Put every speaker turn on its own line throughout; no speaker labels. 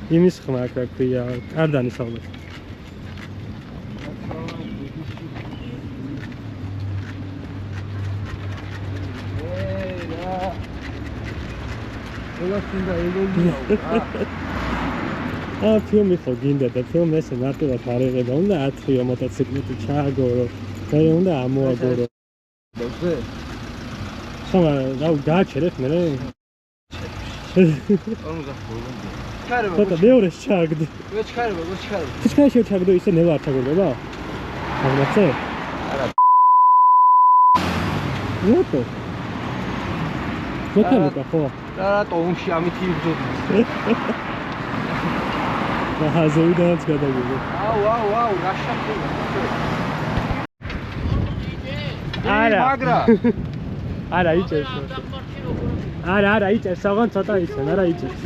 იმის ხმა აქ რა ქვია, კარდანის ალბათ. ფილმი ხო გინდა და ფილმი ესე მარტივად არ იღება, უნდა ათრიო მოტოციკლით ჩააგორო, მე უნდა ამოაგორო.
ბოზე?
ხომა, რა გააჩერეთ მე? ხოთა მეორე ჩააგდე.
ვეჩქარება.
ჩქარში ჩააგდო ისე ნელა არ ჩაგორდება? აღმოცე?
არა.
ნოტო. მექანიკა ხო?
რატო უმში ამით იბრძოდნენ?
აჰა, ზეუდანაც გადაგიგო.
აუ, რა შაფია.
არა.
მაგრა.
არა, იჭერს. არა, იჭერს, აღან ცოტა ისენ, არა იჭერს.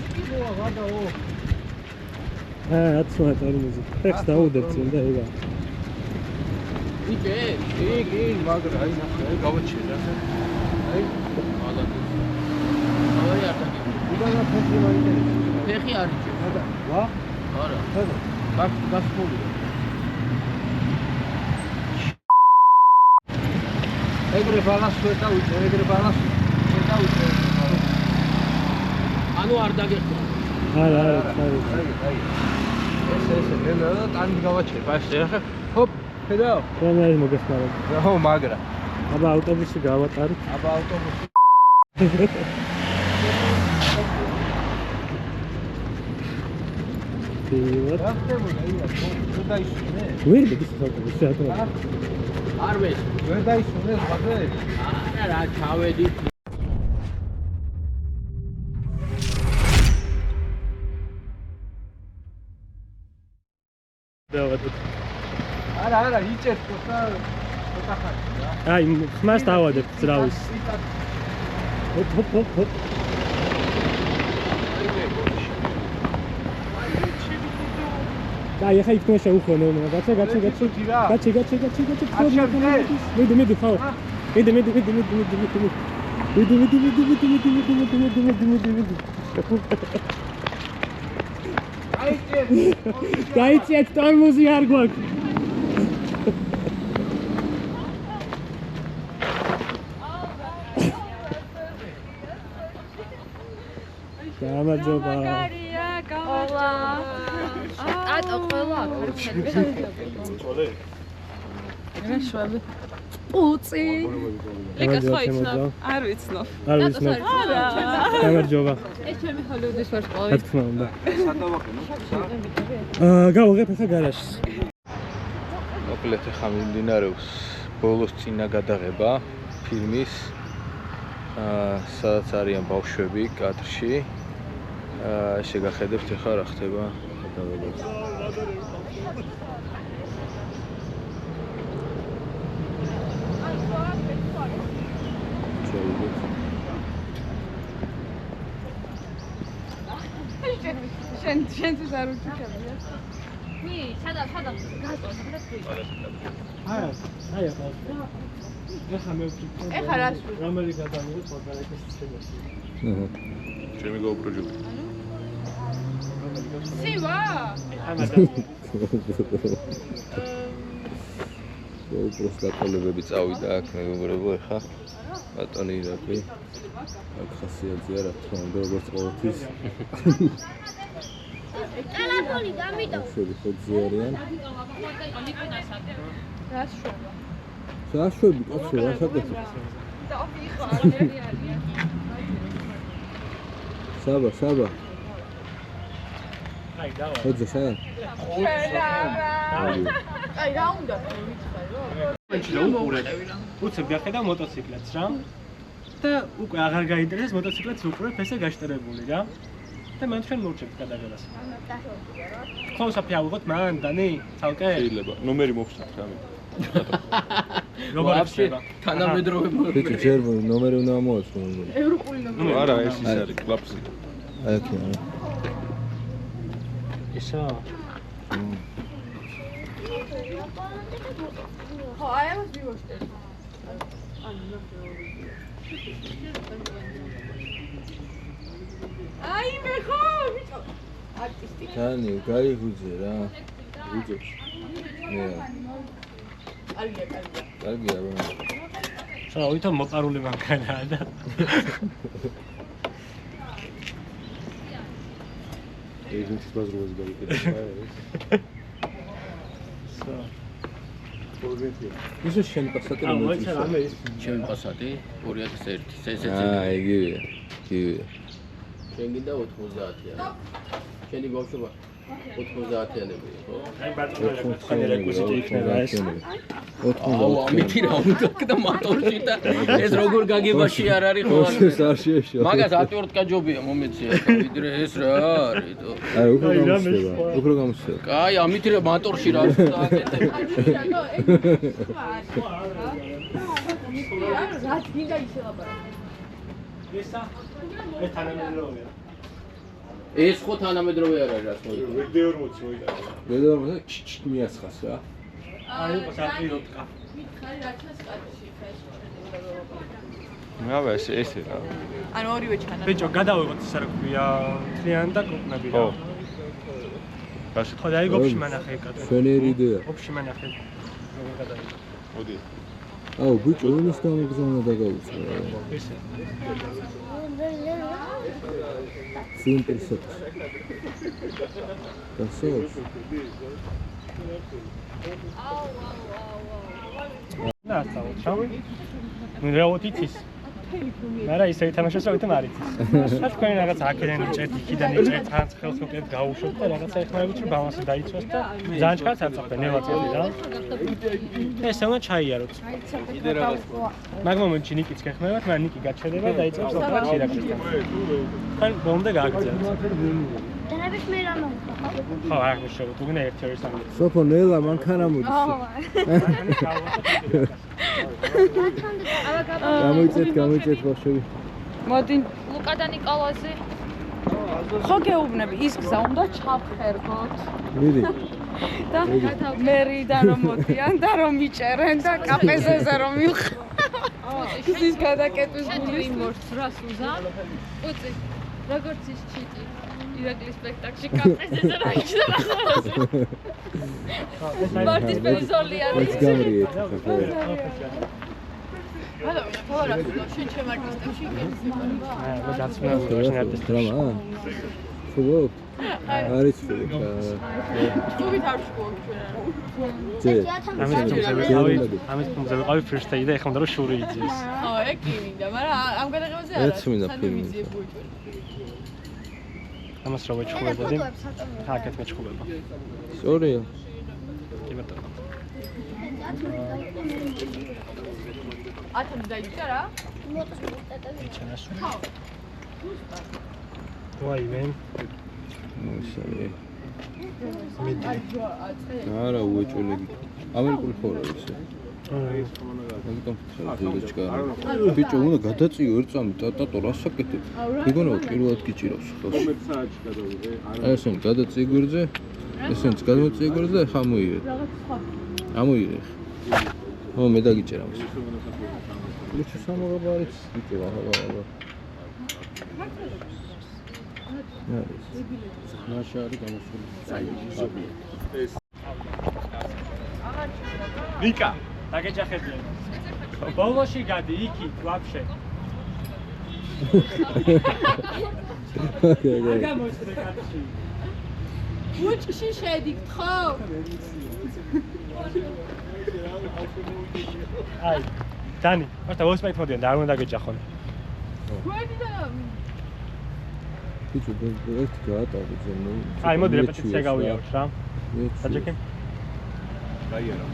რაც მოაწერინიზი. ტექსტ დაუდებს და ეგა.
იჭერს? იგი, მაგრა, აი ნახე, გავაჩერე. აი, მალად. ავარი არ დაგიგო. უდანა ფეხი მაინტერესებს. ფეხი არ იჭერს. ვა? არა. გასხმულია. ეგრე ბალანს ვერ დავუჭერ, ანუ არ დაგეხმო.
არა.
ესე, მე ტანით გავაჩერე, ბაშე, ახლა ჰოპ, ხედავ.
რომელი მოგესმარა?
ხო, მაგრა.
აბა ავტობუსი გავატარეთ.
ავტობუსი. რა ხდებოდა იას, ვერ დაისუნე?
ვერ მიდის ავტობუსი ატო.
არ ვერ დაისუნე ზღაზე? არა, რა ჩავედით.
დავატოთ.
არა, იჭერს ხოთა ხარი რა.
აი, ხმას დავადებ ძრავის. ჰოპ. აი, ახლა იქნებ შეუხონო, გაჩე. მიდი, ხო. მიდი. გაიწიეთ, ტორმოზი არ გვაქვს. გამარჯობა.
მაგარია, გავალა. ატო ყველა აქ.
წოლე.
მეშვები. უცი. ეკას ხო იცნობ? არ ვიცნობ.
არ ვიცნობ.
არა.
გამარჯობა.
ეს ჩემი ჰოლივუდის ვარსკვლავი.
რა თქმა უნდა.
სადავაყენო?
გავუღებ ახლა გარაჟს.
მოკლედ ახლა მიმდინარეობს ბოლოს წინა გადაღება ფილმის. სადაც არიან ბავშვები კადრში. შეგახედებთ ახლა რა ხდება გადაღებაზე.
შენთვის არ უჩუქებია. მი, სადა გასწორ,
არა, აი ახლა. ეხლა მე ვფიქრობ.
ეხლა რას
რომელი გადავიღოთ პორტალების სისტემაში.
ჩემი GoPro ჯგუფი.
სივა?
GoPro-ს დაკოლებები წავიდა აქ მეგობრებო ეხლა. ბატონი ირაკლი. აქ ხასიათზეა რა თქმა უნდა როგორც ყოველთვის.
ტელეფონი გამიდო.
შვები ხოძე არიან.
რას შვება?
რა შვები კაცო რა საკეთე? საბა.
აი, დავა.
ხოძე საერთოდ.
აი, რა უნდა ვიცხარ რა?
უცებ გახედა მოტოციკლებს რა. და უკვე აღარ გაინტერესებს მოტოციკლებს უყურებ ესე გაშტერებული რა. და მე თქვენ მოვჭერთ გადაღებას. კონსაპტი ავიღოთ მან დანი, ცალკე?
შეიძლება. ნომერი მოვხსნათ რა მე.
როგორ ხდება?
თანამედროვე
ბიჭი ჯერ ნომერი უნდა მოაწყო.
ევროპული ნომერი.
არა, ეს ის არის კლაფსი.
აი აქ არა.
ისო.
ხო, აი ამას მივაშტერე. აი მე ხო, არტისტი.
Tani, გაიგუძე რა. უძებს. მე.
კარგია.
კარგია რა.
რა ვითომ მოყარული მანქანაა და
ეს ის ბაზრობას გაიგებს.
ისე შენ პასატი რომ
მოიცა რამე ის
შენ პასატი 2001 ესეც იგივეა. შენ გინდა 90-იანი. შენი ბავშვობა 90-იანები იყო.
აი ბატონო ხანი რეკვიზიტი იქნება ეს.
ამითი რა უნდა და მატორში და ეს როგორ გაგებაში არ არის ხო? მაგას ატვირთკა ჯობია მომეცია ვიდრე ეს რა არის.
აი უფრო გამოსწრება.
კაი, ამით რა მატორში რა უნდა აკეთებ.
რაც გინდა ისელაპარაკე.
ესა ეს თანამედროვეა.
ეს ხო თანამედროვე არ არის რაც მოიწონს.
ვიდეო 40 მოიტანა.
ვიდეო მიასხას რა.
აი იყო სატვირთკა.
მითხარი რა ჩანს კადრში ხა
მრავა ესე რა.
ანუ ორივე ჩანა.
ბიჭო, გადავიღოთ ისე რა ქვია, თლიანი და კოპნები რა.
ხო. ბაში
ხო, და აი გოფში მანახე კადრი.
შენერი იდეა.
გოფში მანახე. როგორ გადავიღოთ.
მოდი.
აუ ბიჭო, იმის გამოგზავნა და გავუწე.
ესე.
სიმპლსოთ. გასოს.
და ასწავლოთ, შავი. ნუ რა უთიცის. მარა ისე ითამაშოს რა უთამ არ იცის. რაც თქვენ რაღაც აქედან იჭერთ, იქიდან იჭერთ, რაღაც ხელს მოკეთ გაუშვებთ და რაღაცა ეხმარებით რომ ბალანსი დაიცვას და ძალიან ჩქარს აწახდე ნევაწელი რა. ესე უნდა ჩაიაროთ.
კიდე რაღაც.
მაგ მომენტში ნიკიც გეხმარებათ, მაგრამ ნიკი გაჩერდება და იწევს ოქროს ირაკლისთან. თქვენ ბოლომდე გააგზავნეთ.
დანების მე რა მომხდა?
ხო, არ გიშოვოთ, უგნა 1-2-3.
სოფო ნელა მანქანა მოდის. გამოიწეთ ბავშვები.
მოდი.
ლუკა და ნიკოლოზი.
ხო გეუბნები, ის გზა უნდა ჩავხერგოთ.
მიდი.
და მერიდან რომ მოდიან და რომ იჭერენ და კაპეზეზე რომ მივხ. ის გადაკეტვის გულის
იმორს რას უზამ? უწი. როგორც ის ჩიტი. ირაკლის სპექტაკლში კაპეზეზე რა იჭრა ხოლმე. მარტის პერსონალი არის.
ეს გამრიეთ.
ბატონო, თორა შენ ჩემ არტისტებში გეცნობ.
მე დაცმეულობ არტისტებში.
დრამა? ფულო? არის ფულო.
ჯუბით არ შეგოგვ ჩვენ.
ამის ფუნქცია ვიყავი first day და ეხლა უნდა რომ შური იძიეს.
ხო, ეგ კი მინდა, მაგრამ ამ გადაღებაზე არა.
ეც მინდა ფილმი.
ამას რა ვეჩხუბებოდი? აკეთ მეჩხუბება.
სწორია.
კი ბატონო.
ათამდე დაიჭრა რა?
ჩანას. ვაი მენ.
მოსალე.
მიდი.
არა უეჭოლები. ამერიკული ხო რა ისე.
აი.
ამიტომ ხალხი ბიჭო უნდა გადაწიო ერთ წამი ტატო რას აკეთებ? მეგონა პირველად გიჭირავს ხელში. ესენ გადაწიე გვერდზე. ესენც გადაწიე გვერდზე და ხა მოიერე. ამოიერე. ო მე დაგიჭერა მას. ბიჭო სამოგაბა არის ბიჭო ახლა. ნაშარი გამოსული.
ეს
ნიკა, დაგეჯახებია. ბოლოში გადი იქი, ვაფშე. არ გამოიწვე კაცი.
ბუჩში შედიქთ ხო?
აი, დანი, მართლა ვოსმეთ მოდიან და არ უნდა დაგეჯახონ.
გვერდი და
ბიჭო ერთ გაატარე ზემო.
აი, მოდი რეპეტიცია გავიაროთ რა. დაჯექი.
გაიარა.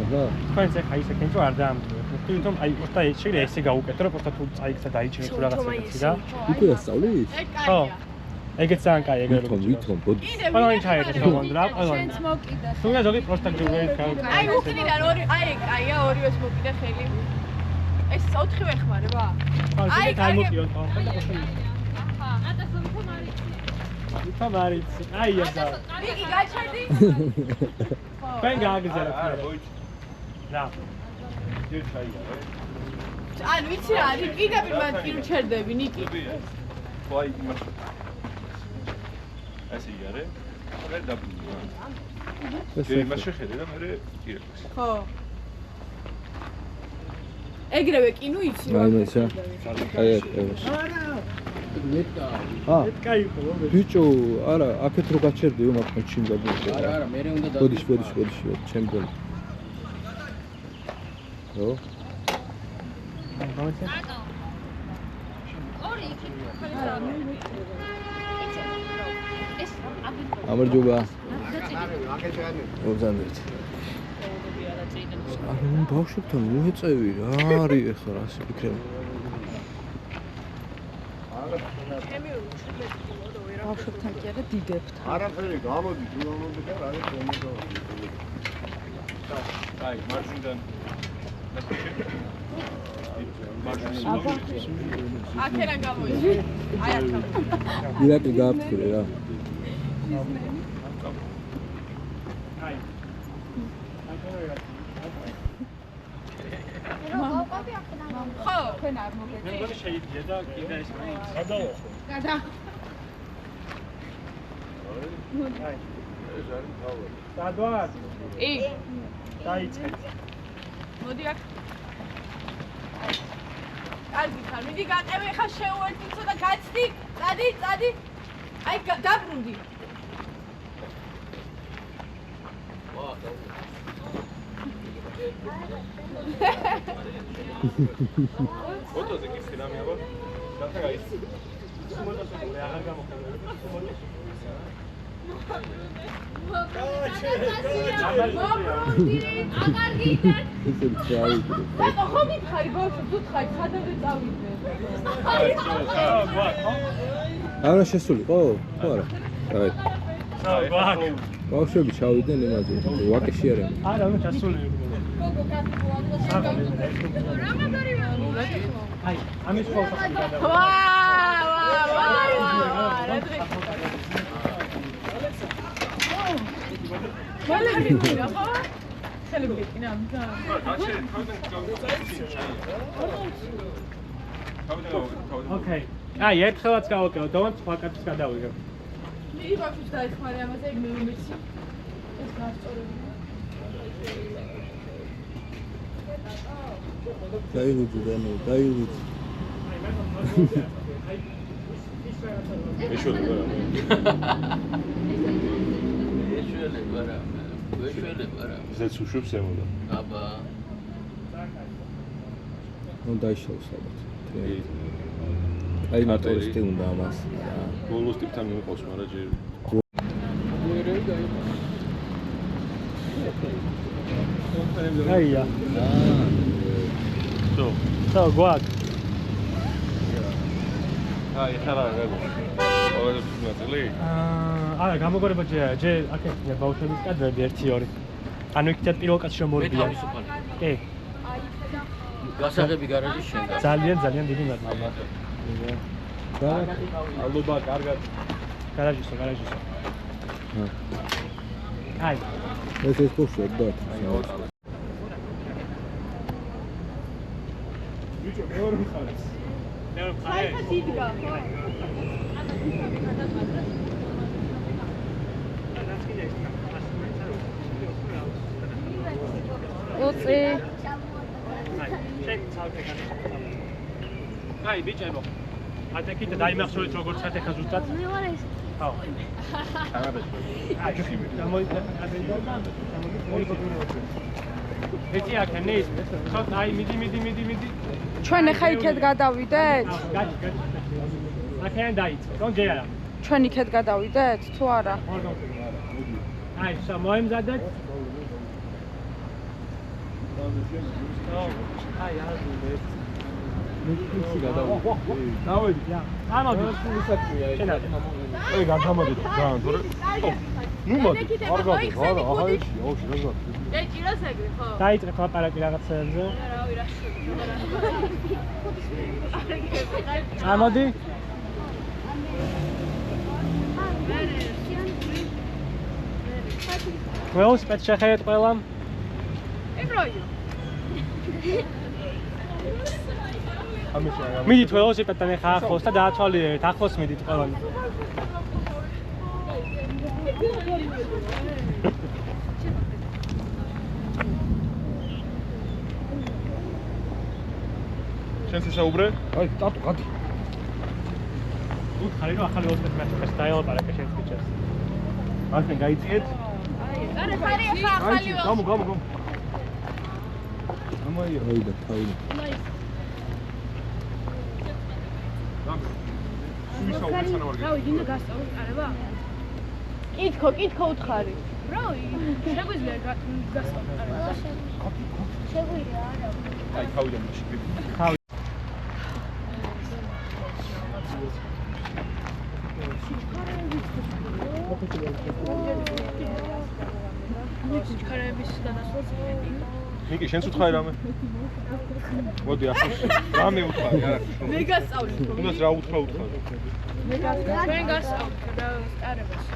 აჰა.
თქვენც ახლა ისე ქენთ რომ არ დაამტვრევთ. თუმცა აი, უბრალოდ შეიძლება ესე გაუკეთო, რომ უბრალოდ თუ წაიქცა დაიჭირეთ თუ რაღაცა ისე რა.
უკვე ასწავლით?
ეგ
ხო.
კაია.
ეგეც ძალიან კაი ეგრე რომ
ვითომ ბოდი.
ყველანი ჩაერეთ როგორ რა, ყველანი.
შენც მოკიდა.
თუნდაც ზოგი პროსტა ჯუბლები გაუკეთე.
აი უკრიდან ორი, აი კაია, ორივეს მოკიდა ხელი. ეს 4 ვეხმარება?
აი,
აი,
აი მოკიოთ ხო და ხო. თამარიც. აი ესა.
იგი გაჩერდი?
ბენ გააგზავნე. რა.
ანუ ვიცი რა, არის კიდევ მან კი ჩერდები, ნიკი.
ვაი იმას. ასე იარე. მე დაბრუნდა.
ეს
ჯერ იმას შეხედე და მე ირეკლეს.
ხო. ეგრევე კინო იცი რა.
აი ესა. აი ეს.
კაი ხო
ბიჭო, არა, აქეთ რო გაჩერდიო მაგ ჩიმ გაბუჭე.
არა, მე უნდა
ბოდიში, ჩემგან. ხო? ამერჯობა. ოზანდეთ. ანუ ბავშვებთან მოეწევი რა არის ახლა რა შევიქრებ.
ბავშვებთან კი არა დიდებთან.
არაფერი გამოდი თუ გამოდი და რა არის მომენტო. აი, მარჯვნიდან
აქედან გამოიჭი. აი აქ.
ირაკლი გააფრთხილე რა.
აი
ხო, თქვენ არ
მე
მოგეჭი.
მგონი შეიძლება და კიდე ეს გადავა.
გადა.
სადვარ?
კი.
დაიწყეთ.
მოდი აქ. კარგი ხარ, მიდი გატევი ხა შეუერთდი ცოტა გაცდი. წადი. აი დაბრუნდი.
ფოტოზე კი ხინამი აბა. დათა გაიც.
სუმოტოსული აღარ გამოხდება.
ისე წავიდე.
ბატონო, ხო მითხარი ბავშვი, თუ თხარი, სადავე წავიდე.
არა შესული ხო? ხო არა. აი.
ვაკ.
ბავშვები ჩავიდნენ იმაზე. ვაკეში არიან.
არა, მე ჩასული.
გოგო
აი, ამის ხოლმე გადავა.
ვა! ხელები რა ხო? ხელები კინა ამდა.
ოკეი. აი, ერთხელაც გავაკეთე, დავან სხვა კაცის გადავიღებ.
მიი ბავშვს დაიხმარე ამაზე, ეგ მე მომეცი. ეს გასწორებული.
დაილუძი და მე დაილუძი.
ეშველება რა.
ეშველება რა.
ზეც უშვებს ემოდა.
აბა.
ნუ დაიშალოს ალბათ. აი მოტორისტი უნდა ამას.
ბოლოს ტიპთან მიყვავს, მაგრამ ჯერ
აია.
სო.
სო, გვაკ.
აი, ხარა გაგო. ყოველთვის ნაწილი?
არა, გამოგორება ჯერ აქეთია ბავშვების კადრები 1-2. ანუ იქ პირველ კაცში რომ მორბია. კი.
გასაღები გარაჟის შენგა.
ძალიან დიდი მადლობა.
ალბობა, კარგად.
გარაჟისო. აი.
ეს პუშე და.
ბიჭო, მეორე მხარეს.
საერთოდ იდგა, ხო?
უწი.
აი, ბიჭებო. ატეკით დაიმახსოვრეთ როგორ ჩათეხა ზუსტად.
მე ვარ ეს.
ხო. ერთი აქენის. ხო, აი, მიდი.
ჩვენ ახლა იქეთ გადავიდეთ?
გაჩი. აქედან დაიწყე. რომ ჯერ არა.
ჩვენ იქეთ გადავიდეთ თუ არა?
აი, მოემზადეთ. აი, არა.
მიწი გადავიდე.
დავედი. ამოდი.
აი, გამოდით ძალიან თორე. ნუ მოდი. არ გადი. არა, აჰაიში, ოღონდ რა გადი.
ეჭიროს ეგრე, ხო?
დაიწყე ლაპარაკი რაღაცებზე.
რავი, რა შევიდა.
ამოდი. ველოსიპედ შეხედეთ ყველა.
ებროიო.
მიდით ველოსიპედთან ახლა ახლოს და დაათვალიერეთ, ახლოს მიდით ყველანი.
შენც ისაუბრე?
აი, ტატო, გადი.
უთხარი რომ ახალი 20 მეტრს დაელაპარაკე შენს ბიჭებს. ახლა გაიწიეთ.
აი, გამო.
ამაია, აიდა, თავი.
დინა გასწავლოთ ყარება? კითხო უთხარი. შეგვიძლია გასწავლოთ ყარება?
შეგვიძლია არა.
აი, თავიდან მაშინ.
სიჩქარეების გადასვლაც მეტი.
ნიკი, შენც უთხარი რამე? მოდი, ახლა რამე უთხარი, არა.
მე გასწავლე.
თუნდაც რა უთხრა უთხარი.
ჩვენ გასწავლეთ ყარებას.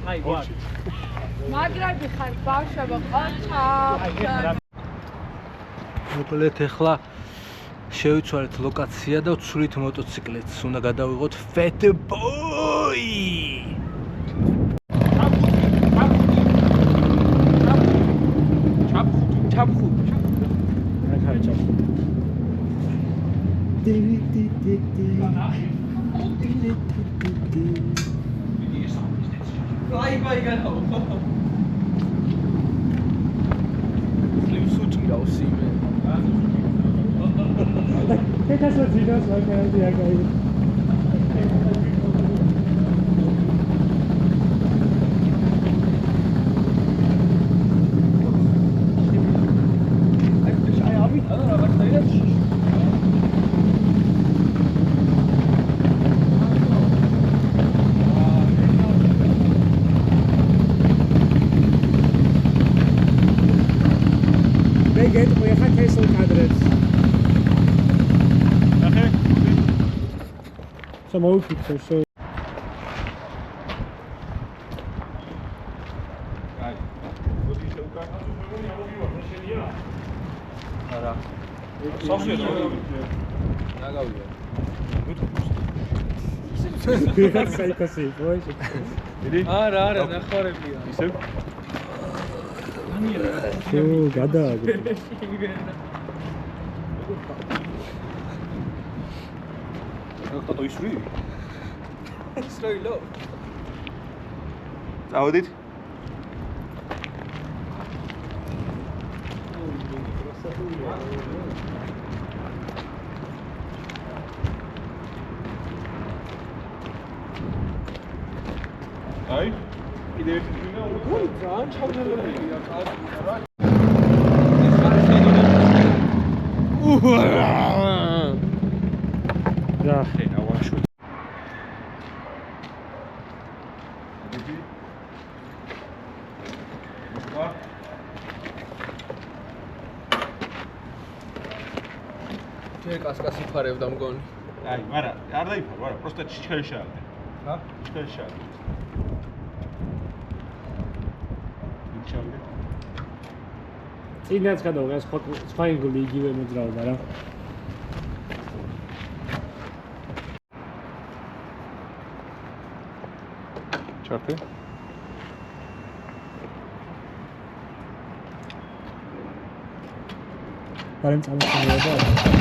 აი, ვარ.
მაგრები ხარ ბავშვებო, ყოჩა.
მოკლედ ახლა შევიცვალეთ ლოკაცია და ვცვლით მოტოციკლეთს. უნდა გადავიღოთ Fat Boy. ჩაფხუტი.
ახალი ჩაფხუტი.
აი განაო.
სუჭი გავსი მე.
ეთასო ძინოს ვაკაი აკაი. Samoutkiksen zo.
აი, მოდი შევკარ.
არა.
სავსე რა
ნაგავია.
Wat საიქოსი, ბოიში.
დიდი?
არა, ნახარებია.
ისევ?
შო, გადააგდო.
ხატო ისვრი?
ისრაილო.
წავედით? აი, კიდევ ერთი ძინა უკვე ძალიან ჩავთვალებია კაცი რა.
რა,
ხენა ვაშო.
ჯერ კასკასი ფარევდა მგონი.
აი, არა, არ დაიფარო, არა, просто ჩიჩქარი შეალდე.
რა?
ჩიჩქარი შეალდე. ჩიჩქარი.
წინაც გადავიღე სხვა ინგული იგივე მოძრაობა რა.
ჩარტე.
ბარემ წამოწევია.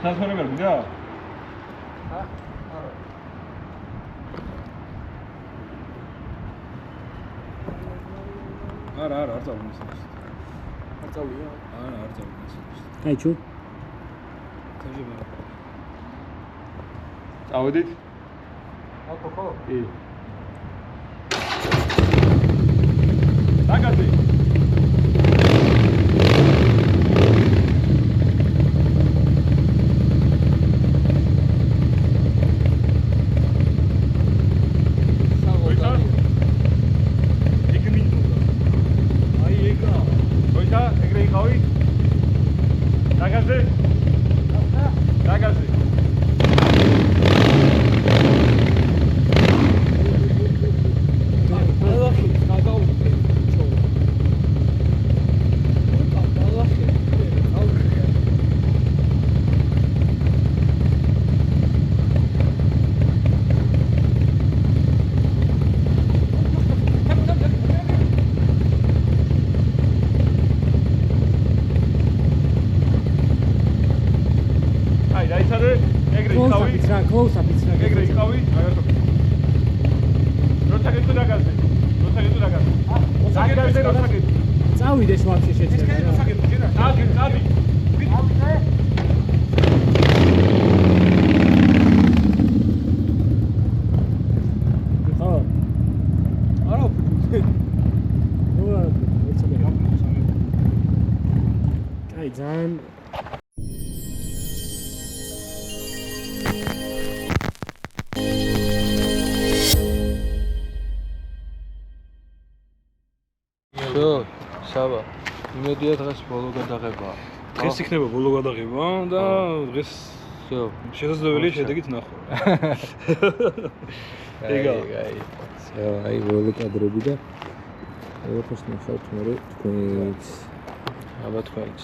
Transformer გინდა?
არა, არ წავლის.
არ წავია?
არა, არ წავლის.
აი ჩუ.
თავშება.
წავედით?
აკო.
კი. დაგადი. დაგაზე. დაგაზე. აი, დაიცადე, ეგრე იყავი.
Close-up-იც რა.
ეგრე იყავი, რაღაცა. როცა გეტყვი დაგაზე. როცა
წავიდეს ვაფშე შეჭერა.
წადი.
ხო. არა. აი ძალიან
Всё, Сава. იმედია დღეს ბოლო გადაღებაა.
დღეს იქნება ბოლო გადაღება და დღეს
Всё.
შესაძლებელია შედეგით ნახო. ეგა.
Всё, აი ბოლო კადრები და ოღონდ ნახავთ მე თქვენიც. აბა თქვენიც.